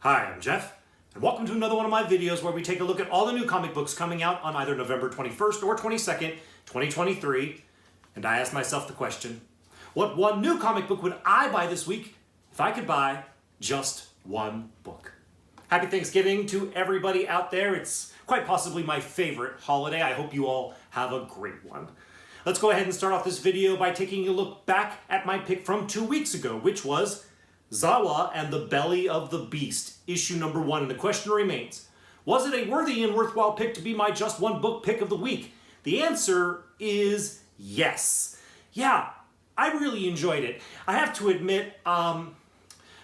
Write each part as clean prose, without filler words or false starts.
Hi, I'm Jeff, and welcome to another one of my videos where we take a look at all the new comic books coming out on either November 21st or 22nd, 2023. And I asked myself the question, what one new comic book would I buy this week if I could buy just one book? Happy Thanksgiving to everybody out there. It's quite possibly my favorite holiday. I hope you all have a great one. Let's go ahead and start off this video by taking a look back at my pick from 2 weeks ago, which was Zawa and the Belly of the Beast, issue number 1. And the question remains, was it a worthy and worthwhile pick to be my just one book pick of the week? The answer is yes. Yeah, I really enjoyed it. I have to admit,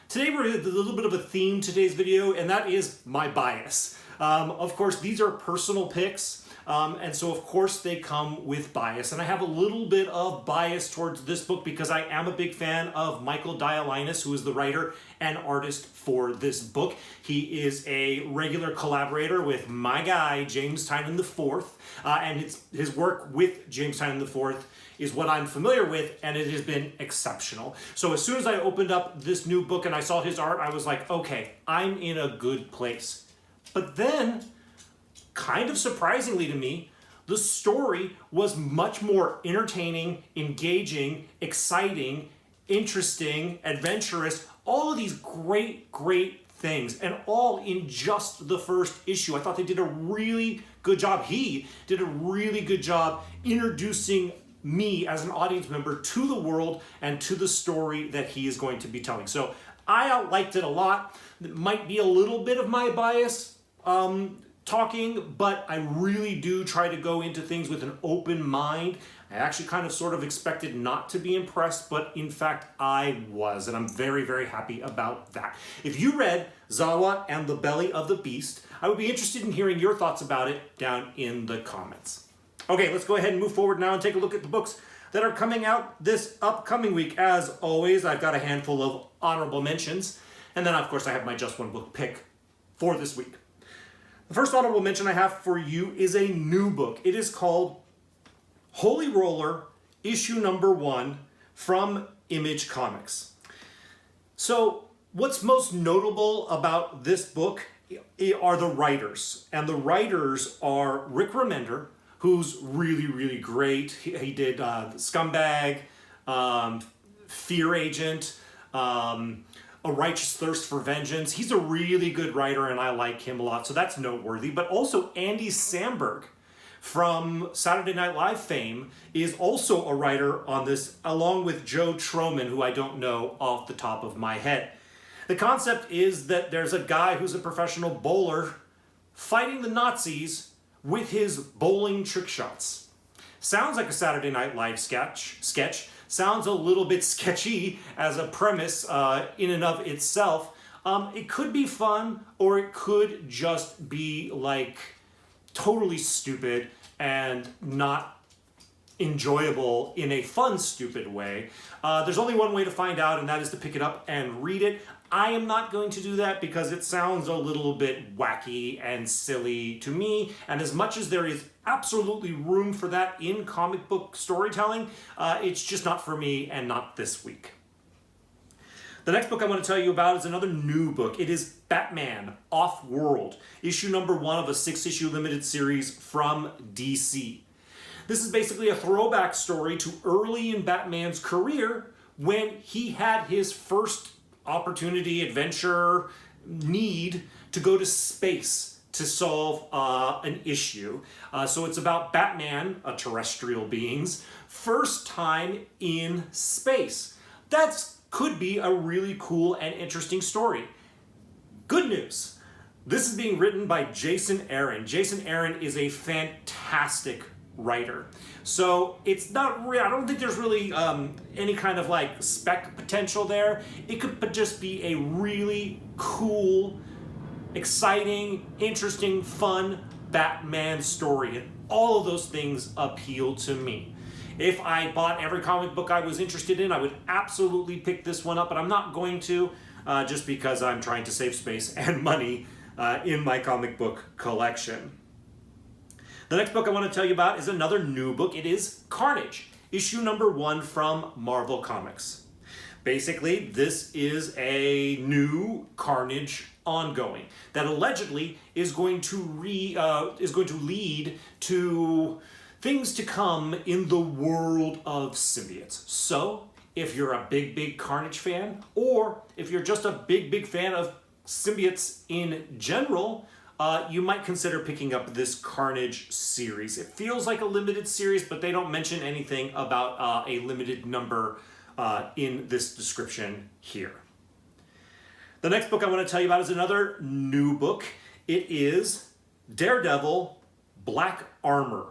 today we're a little bit of a theme today's video, and that is my bias. Of course, these are personal picks. And so, of course, they come with bias. And I have a little bit of bias towards this book because I am a big fan of Michael Dialynas, who is the writer and artist for this book. He is a regular collaborator with my guy, James Tynion IV. And his work with James Tynion IV is what I'm familiar with, and it has been exceptional. So as soon as I opened up this new book and I saw his art, I was like, okay, I'm in a good place. But then, kind of surprisingly to me, the story was much more entertaining, engaging, exciting, interesting, adventurous, all of these great things, and all in just the first issue. I thought they did a really good job. He did a really good job introducing me as an audience member to the world and to the story that he is going to be telling. So I liked it a lot. It might be a little bit of my bias, talking, but I really do try to go into things with an open mind. I actually kind of sort of expected not to be impressed, but in fact I was, and I'm very happy about that. If you read Zawa and the Belly of the Beast, I would be interested in hearing your thoughts about it down in the comments. Okay, let's go ahead and move forward now and take a look at the books that are coming out this upcoming week. As always, I've got a handful of honorable mentions, and then of course I have my just one book pick for this week. The first honorable mention I have for you is a new book. It is called Holy Roller, issue number 1 from Image Comics. So what's most notable about this book are the writers. And the writers are Rick Remender, who's really great. He did Scumbag, Fear Agent, A Righteous Thirst for Vengeance. He's a really good writer, and I like him a lot, so that's noteworthy. But also Andy Samberg from Saturday Night Live fame is also a writer on this, along with Joe Troman, who I don't know off the top of my head. The concept is that there's a guy who's a professional bowler fighting the Nazis with his bowling trick shots. Sounds like a Saturday Night Live sketch. Sounds a little bit sketchy as a premise in and of itself. It could be fun, or it could just be like totally stupid and not enjoyable in a fun, stupid way. There's only one way to find out, and that is to pick it up and read it. I am not going to do that because it sounds a little bit wacky and silly to me, and as much as there is absolutely room for that in comic book storytelling, it's just not for me and not this week. The next book I want to tell you about is another new book. It is Batman Off-World, issue number 1 of a 6-issue limited series from DC. This is basically a throwback story to early in Batman's career when he had his first opportunity, adventure, need to go to space to solve an issue. So it's about Batman, a terrestrial being's first time in space. That could be a really cool and interesting story. Good news. This is being written by Jason Aaron. Jason Aaron is a fantastic writer. So it's not real. I don't think there's really any kind of like spec potential there. It could just be a really cool, exciting, interesting, fun Batman story. And all of those things appeal to me. If I bought every comic book I was interested in, I would absolutely pick this one up, but I'm not going to just because I'm trying to save space and money in my comic book collection. The next book I want to tell you about is another new book. It is Carnage, issue number 1 from Marvel Comics. Basically, this is a new Carnage ongoing that allegedly is going to lead to things to come in the world of symbiotes. So, if you're a big Carnage fan, or if you're just a big fan of symbiotes in general, you might consider picking up this Carnage series. It feels like a limited series, but they don't mention anything about a limited number in this description here. The next book I want to tell you about is another new book. It is Daredevil Black Armor,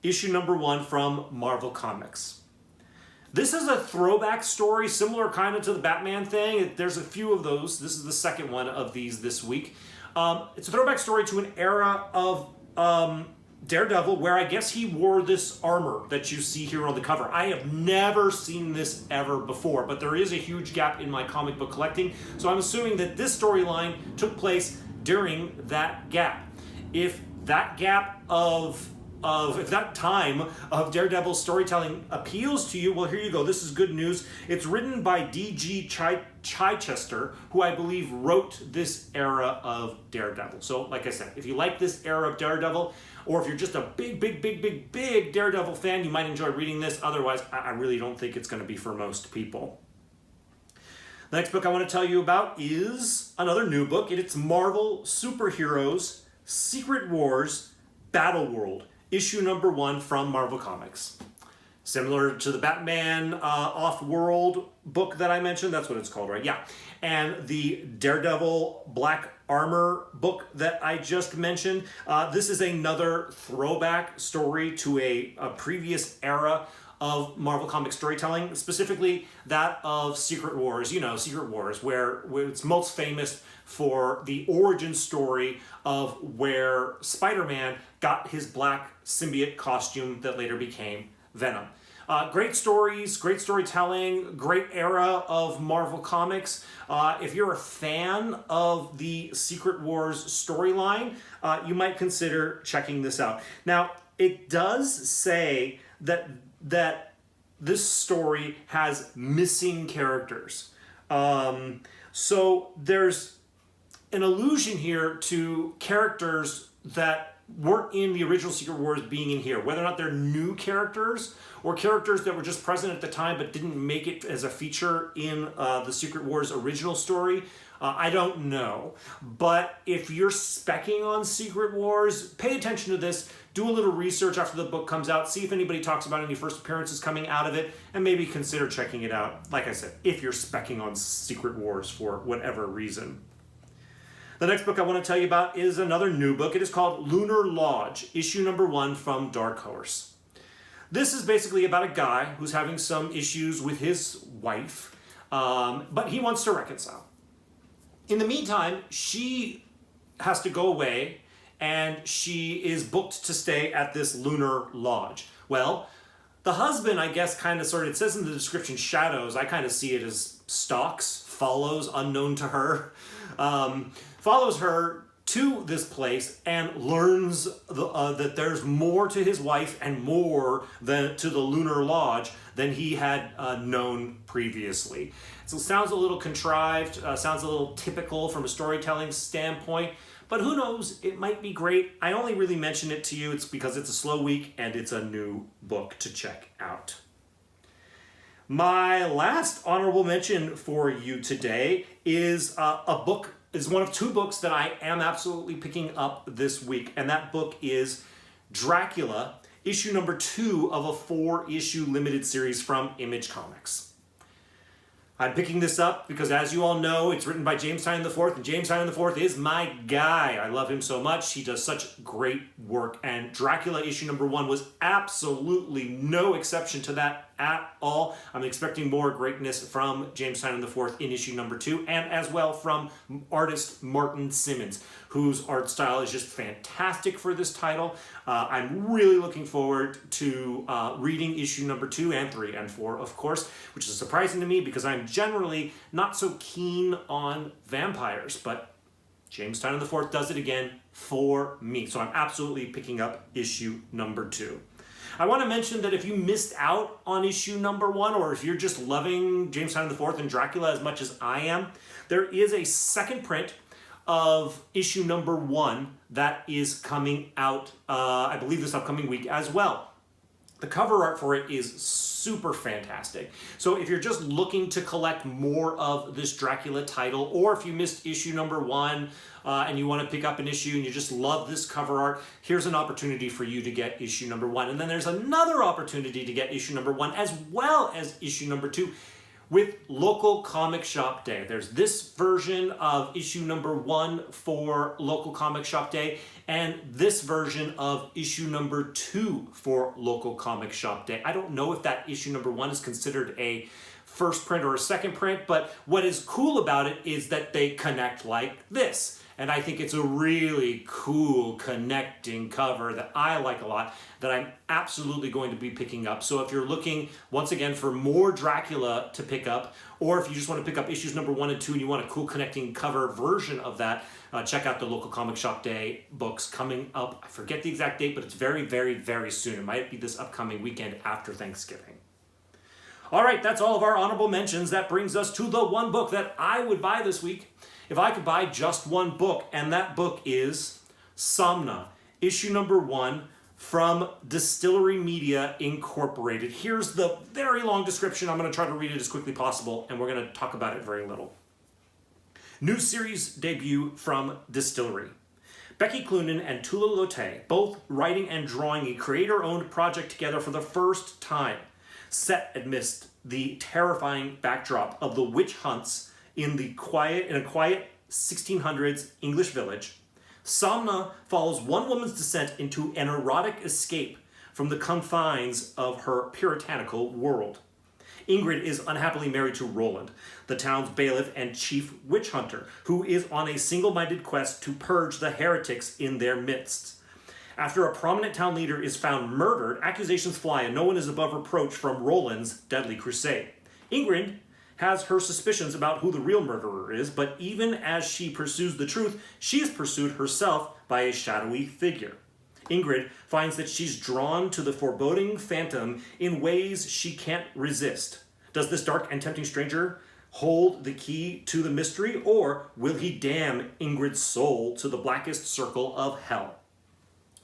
issue number 1 from Marvel Comics. This is a throwback story, similar kind of to the Batman thing. There's a few of those. This is the second one of these this week. It's a throwback story to an era of Daredevil where I guess he wore this armor that you see here on the cover. I have never seen this ever before, but there is a huge gap in my comic book collecting, so I'm assuming that this storyline took place during that gap. If that gap if that time of Daredevil storytelling appeals to you, well, here you go. This is good news. It's written by D.G. Chichester, who I believe wrote this era of Daredevil. So, like I said, if you like this era of Daredevil, or if you're just a big Daredevil fan, you might enjoy reading this. Otherwise, I really don't think it's going to be for most people. The next book I want to tell you about is another new book. It's Marvel Superheroes Secret Wars Battle World, issue number 1 from Marvel Comics. Similar to the Batman Off-World book that I mentioned. That's what it's called, right? Yeah. And the Daredevil Black Armor book that I just mentioned. This is another throwback story to a previous era of Marvel Comics storytelling, specifically that of Secret Wars. You know, Secret Wars, where it's most famous for the origin story of where Spider-Man got his black symbiote costume that later became Venom. Great stories, great storytelling, great era of Marvel Comics. If you're a fan of the Secret Wars storyline, you might consider checking this out. Now, it does say that this story has missing characters. So there's an allusion here to characters that weren't in the original Secret Wars being in here, whether or not they're new characters or characters that were just present at the time but didn't make it as a feature in the Secret Wars original story. I don't know. But if you're specking on Secret Wars, pay attention to this. Do a little research after the book comes out. See if anybody talks about any first appearances coming out of it, and maybe consider checking it out. Like I said, if you're specking on Secret Wars for whatever reason. The next book I want to tell you about is another new book. It is called Lunar Lodge, issue number 1 from Dark Horse. This is basically about a guy who's having some issues with his wife, but he wants to reconcile. In the meantime, she has to go away, and she is booked to stay at this Lunar Lodge. Well, the husband, I guess, it says in the description, shadows. I kind of see it as stalks, follows, unknown to her. Follows her to this place and learns that there's more to his wife and more than to the Lunar Lodge than he had known previously. So it sounds a little contrived, sounds a little typical from a storytelling standpoint, but who knows, it might be great. I only really mention it to you, it's because it's a slow week and it's a new book to check out. My last honorable mention for you today is one of 2 books that I am absolutely picking up this week, and that book is Dracula, issue number 2 of a 4-issue limited series from Image Comics. I'm picking this up because, as you all know, it's written by James Tynion IV, and James Tynion IV is my guy. I love him so much. He does such great work, and Dracula issue number 1 was absolutely no exception to that at all. I'm expecting more greatness from James Tynion IV in issue number 2, and as well from artist Martin Simmons, whose art style is just fantastic for this title. I'm really looking forward to reading issue number 2 and 3 and 4, of course, which is surprising to me because I'm generally not so keen on vampires, but James Tynion IV does it again for me. So I'm absolutely picking up issue number 2. I want to mention that if you missed out on issue number 1, or if you're just loving James Tynion IV and Dracula as much as I am, there is a second print of issue number 1 that is coming out, I believe, this upcoming week as well. The cover art for it is super fantastic. So if you're just looking to collect more of this Dracula title, or if you missed issue number 1 and you want to pick up an issue and you just love this cover art, here's an opportunity for you to get issue number 1. And then there's another opportunity to get issue number 1 as well as issue number 2 with Local Comic Shop Day. There's this version of issue number 1 for Local Comic Shop Day, and this version of issue number 2 for Local Comic Shop Day. I don't know if that issue number 1 is considered a first print or a second print, but what is cool about it is that they connect like this. And I think it's a really cool connecting cover that I like a lot, that I'm absolutely going to be picking up. So if you're looking, once again, for more Dracula to pick up, or if you just want to pick up issues number 1 and 2 and you want a cool connecting cover version of that, check out the Local Comic Shop Day books coming up. I forget the exact date, but it's very, very, very soon. It might be this upcoming weekend after Thanksgiving. All right, that's all of our honorable mentions. That brings us to the one book that I would buy this week if I could buy just one book, and that book is Somna, issue number 1 from Distillery Media Incorporated. Here's the very long description. I'm going to try to read it as quickly as possible, and we're going to talk about it very little. New series debut from Distillery. Becky Cloonan and Tula Lotay, both writing and drawing a creator-owned project together for the first time, set amidst the terrifying backdrop of the witch hunts in a quiet 1600s English village. Somna follows one woman's descent into an erotic escape from the confines of her puritanical world. Ingrid is unhappily married to Roland, the town's bailiff and chief witch hunter, who is on a single-minded quest to purge the heretics in their midst. After a prominent town leader is found murdered, accusations fly and no one is above reproach from Roland's deadly crusade. Ingrid has her suspicions about who the real murderer is, but even as she pursues the truth, she is pursued herself by a shadowy figure. Ingrid finds that she's drawn to the foreboding phantom in ways she can't resist. Does this dark and tempting stranger hold the key to the mystery, or will he damn Ingrid's soul to the blackest circle of hell?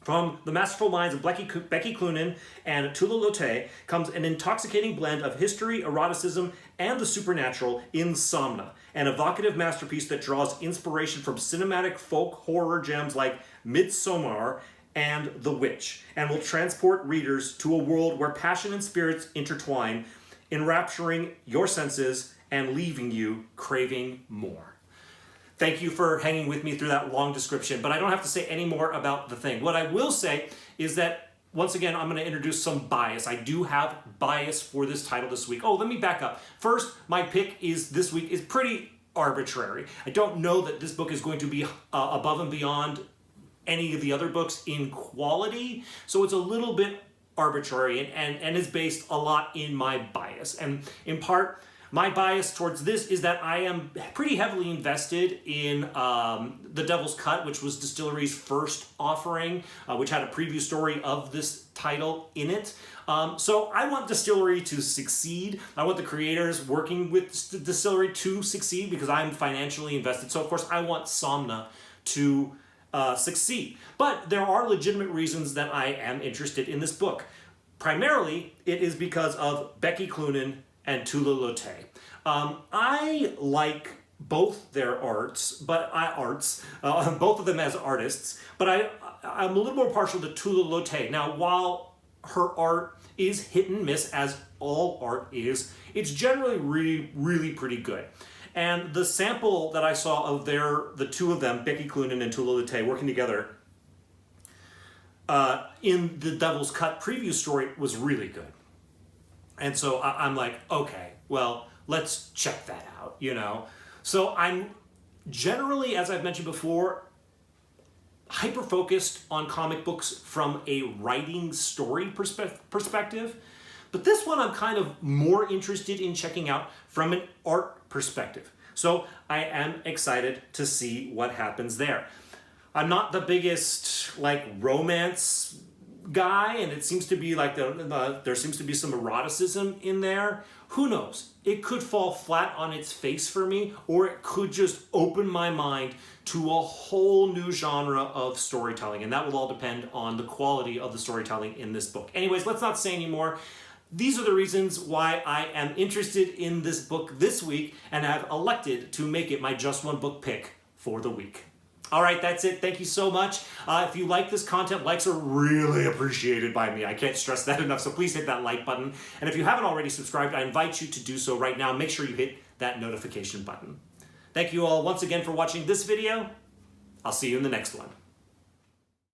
From the masterful minds of Becky Cloonan and Tula Lotay comes an intoxicating blend of history, eroticism, and the supernatural in Somna, an evocative masterpiece that draws inspiration from cinematic folk horror gems like Midsommar and The Witch, and will transport readers to a world where passion and spirits intertwine, enrapturing your senses and leaving you craving more. Thank you for hanging with me through that long description, but I don't have to say any more about the thing. What I will say is that, once again, I'm going to introduce some bias. I do have bias for this title this week. Oh, let me back up. First, my pick this week is pretty arbitrary. I don't know that this book is going to be above and beyond any of the other books in quality, so it's a little bit arbitrary and is based a lot in my bias. And in part, my bias towards this is that I am pretty heavily invested in The Devil's Cut, which was Distillery's first offering, which had a preview story of this title in it. So I want Distillery to succeed. I want the creators working with Distillery to succeed because I'm financially invested. So of course I want Somna to succeed. But there are legitimate reasons that I am interested in this book. Primarily, it is because of Becky Cloonan and Tula Lotay. I like both their arts, both of them as artists, but I'm a little more partial to Tula Lotay. Now, while her art is hit and miss, as all art is, it's generally really, really pretty good. And the sample that I saw of the two of them, Becky Cloonan and Tula Lotay, working together in the Devil's Cut preview story was really good. And so I'm like, okay, well, let's check that out, you know? So I'm generally, as I've mentioned before, hyper-focused on comic books from a writing story perspective. But this one I'm kind of more interested in checking out from an art perspective. So I am excited to see what happens there. I'm not the biggest, romance guy, and it seems to be like there seems to be some eroticism in there. Who knows? It could fall flat on its face for me, or it could just open my mind to a whole new genre of storytelling, and that will all depend on the quality of the storytelling in this book. Anyways, let's not say anymore. These are the reasons why I am interested in this book this week and have elected to make it my Just One Book pick for the week. All right, that's it. Thank you so much. If you like this content, likes are really appreciated by me. I can't stress that enough, so please hit that like button. And if you haven't already subscribed, I invite you to do so right now. Make sure you hit that notification button. Thank you all once again for watching this video. I'll see you in the next one.